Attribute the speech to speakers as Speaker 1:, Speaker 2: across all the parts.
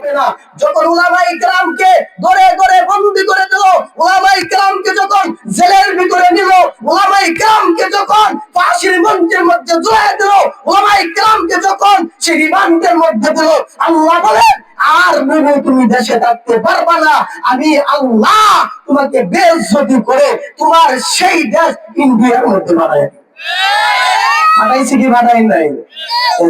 Speaker 1: থাকবে না। যখন উলামায়ে কেরামকে ধরে ধরে বন্দী করে দিল, উলামায়ে কেরামকে যখন জেলের ভিতরে নিল, উলামায়ে কেরামকে যখন ফাঁসির মঞ্চের মধ্যে ঝুলিয়ে দিল, উলামায়ে কেরামকে যখন সেই রিমান্ডের মধ্যে দিল, আল্লাহ বলেন আর নবী তুমি দেশে থাকতে পারবা না, আমি আল্লাহ তোমাকে বেইজ্জতি করে তোমার সেই দেশ ইন্ডিয়ার মধ্যে বানাই পাঠাইছি কি পাঠাই নাই?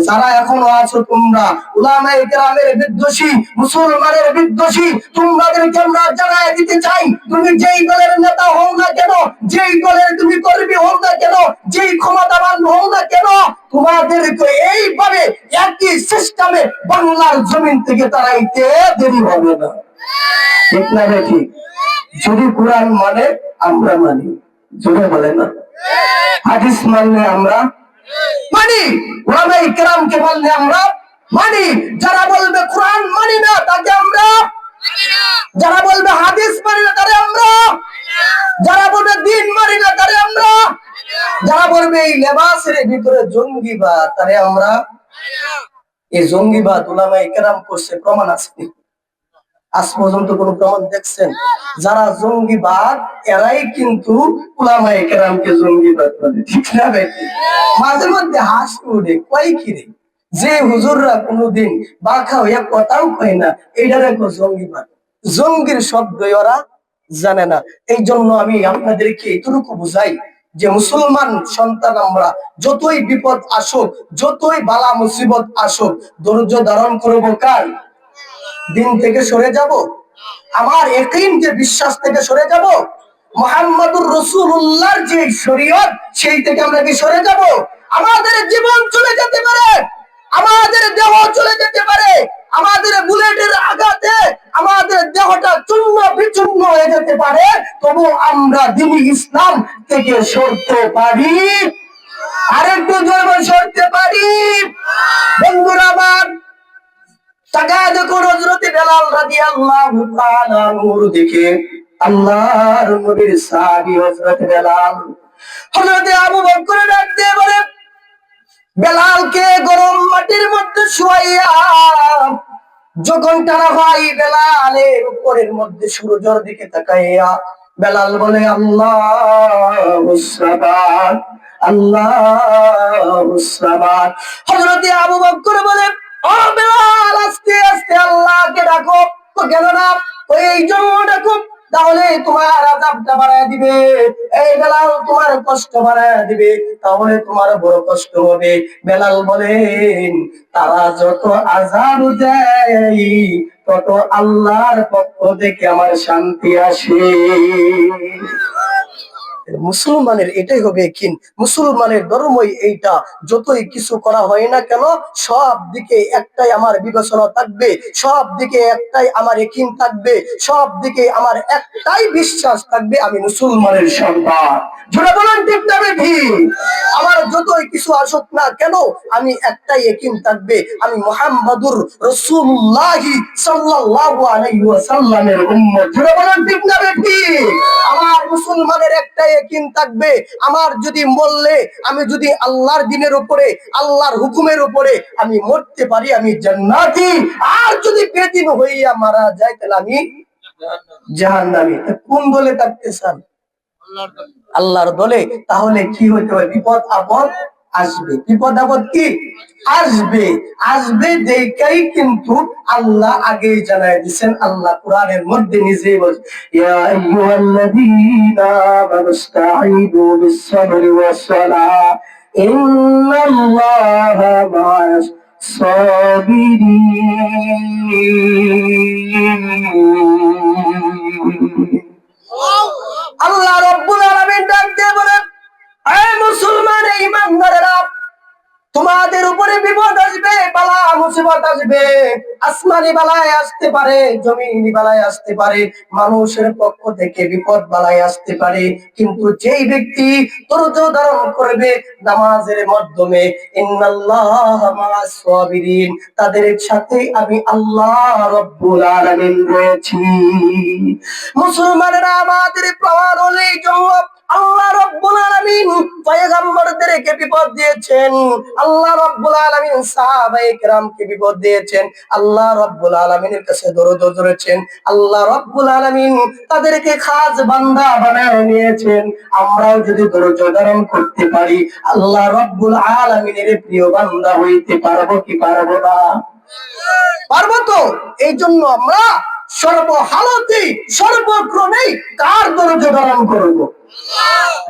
Speaker 1: যারা এখনো আছো তোমরা উলামায়ে কেরামের বিদ্বেষী, মুসলমানের বিদ্বেষী, তোমাদেরকে আমরা জানাই দিতে চাই, তুমি যেই দলের নেতা হও না কেন, যেই দলের তুমি কর্মী হও না কেন, যেই ক্ষমতাবান হও না কেন, তোমাদেরকে এইভাবে একই সিস্টেমে বাংলার জমিন থেকে তাড়াইতে দেরি হবে না। ঠিক না ঠিক? যদি কোরআন মানে আমরা মানি, জোরে বলে না, হাদিস মানলে আমরা মানি, উলামায়ে কেরামকে মানলে আমরা মানি। যারা বলবে কোরআন মানি না তাকে আমরা মানি না, যারা বলবে হাদিস মানি না তারে আমরা মানি না, যারা বলবে দ্বীন মানি না তারে আমরা মানি না, যারা বলবে এই লেবাসের ভিতরে জঙ্গিবাদ তারে আমরা মানি না। এই জঙ্গিবাদ উলামায়ে কেরাম করছে, প্রমাণ আছে? আজ পর্যন্ত কোন প্রমাণ দেখছেন? যারা জঙ্গিবাদ এরাই কিন্তু উলামায়ে কেরামকে জঙ্গিবাদ বলে, ঠিক না ভাই? মাঝে মধ্যে হাসি উঠে, কয় কি রে, যে হুজুররা কোনোদিন বাঁকা হইয়া কথাও কয় না, এইটারে জঙ্গিবাদ। জঙ্গির শব্দ ওরা জানে না। এই জন্য আমি আপনাদেরকে এতটুকু বুঝাই যে মুসলমান সন্তান আমরা যতই বিপদ আসুক, যতই বালা মুসিবত আসুক, ধৈর্য ধারণ করবো কার? দিন থেকে সরে যাব, আমার ইয়াকিন যে বিশ্বাস থেকে সরে যাব, মুহাম্মাদুর রাসূলুল্লাহর যে শরীয়ত সেই থেকে আমরা কি সরে যাব? আমাদের জীবন চলে যেতে পারে, আমাদের দেহ চলে যেতে পারে, আমাদের বুলেটের আঘাতে আমাদের দেহটা চূর্ণ বিচূর্ণ হয়ে যেতে পারে, তবু আমরা দ্বীন ইসলাম থেকে সরতে পারি, আরেকটু জোরে সরতে পারি। বন্ধুরা আমার, তাকায় দেখুন হযরত বেলাল রাদিয়াল্লাহু তাআলা নূর দেখে আল্লাহর নবীর সাহাবী হযরত বেলাল হযরত আবু বকর ডাক দিয়ে বলে, বেলালকে গরম মাটির মধ্যে শুয়াইয়া যখন টানা হয়, বেলালের উপরের মধ্যে সূর্যের দিকে তাকাইয়া বেলাল বলে আল্লাহুস সাবাত, আল্লাহুস সাবাত। হযরত আবু বকর বলে, ও বেলাল, আস্তে আস্তে আল্লাহকে ডাকো। তো কেন না? এই জন্য ডাকো, তাহলে তোমার আযাবটা বাড়ায় দিবে। এই বেলাল, তোমার কষ্ট বাড়ায় দিবে, তাহলে তোমার বড় কষ্ট হবে। বেলাল বলেন, তারা যত আযাব দেয় তত আল্লাহর পক্ষ থেকে আমার শান্তি আসে। মুসলমানের এটাই হবে ইয়াকিন, মুসলমানের ধর্মই এইটা। যতই কিছু করা হয় না কেন, সব দিকে একটাই আমার বিবেচনা থাকবে, সব দিকে একটাই আমার ইয়াকিন থাকবে, সব দিকে আমার একটাই বিশ্বাস থাকবে, আমি মুসলমানের সন্তান। জোরে বলেন ঠিক না বেঠিক? আমার যতই কিছু আসুক না কেন, আমি একটাই ইয়াকিন থাকবে, আমি মুহাম্মাদুর রাসূলুল্লাহ সাল্লাল্লাহু আলাইহি ওয়াসাল্লামের উম্মত। জোরে বলেন ঠিক না বেঠিক? আমার মুসলমানের একটাই ইয়াকিন থাকবে, আমার যদি মরলে, আমি যদি আল্লাহর দ্বীনের উপরে, আল্লাহর হুকুমের উপরে আমি মরতে পারি, আমি জান্নাতি। আর যদি বেদিন হইয়া মারা যায় তাহলে আমি জাহান্নামী। কোন দলে থাকতে চান? আল্লাহর দলে। তাহলে কি হইতে হবে? বিপদ আপদ আসবে, বিপদ আপদ কি আসবে, আসবে দেখাই কিন্তু আল্লাহ আগেই জানাই দিয়েছেন। আল্লাহ কোরআনের মধ্যে নিজেই বলেন, ইয়া আইয়ুহাল্লাযীনা আমানুস্তাঈনু বিস-সাবরি ওয়াস-সালাহ ইন্নাল্লাহা মা'আস সাবিরিন। আল্লাহ রাব্বুল আলামিন ডাক দিয়ে বলেন, হে মুসলমান, হে ঈমানদারেরা, তোমাদের উপরে বিপদ আসবে, বালা মুসিবত আসবে, আসমানি বালায় আসতে পারে, জমিনি বালায় আসতে পারে, মানুষের পক্ষ থেকে বিপদ বালায় আসতে পারে, কিন্তু যেই ব্যক্তি ধৈর্য ধারণ করবে নামাজের মাধ্যমে, ইন্নাল্লাহা মা'আস সাবিরিন, তাদের সাথে আমি আল্লাহ রাব্বুল আলামিন রয়েছি। মুসলমানেরা, আমাদের প্রমাণ হলো এই জন্য আল্লাহ রাব্বুল আলামিন পয়গম্বরদেরকে বিপদ দিয়েছেন, আল্লাহ রাব্বুল আলামিন সাহাবায়ে কেরামকে বিপদ দিয়েছেন, আল্লাহ রাব্বুল আলামিনের কাছে দরুদ করেছেন, আল্লাহ রাব্বুল আলামিন তাদেরকে খাস বান্দা বানায় নিয়েছেন। আমরাও যদি দরুদ ধারণ করতে পারি, আল্লাহ রাব্বুল আলামিনের প্রিয় বান্দা হইতে পারবো কি পারবো না? পারবো তো। এই জন্য আমরা সর্বহালতে সর্বক্রমেই কার দরুদ ধারণ করব?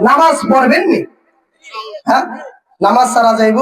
Speaker 1: নামাজ পড়বেন নি? হ্যাঁ, নামাজ সারা যাইব?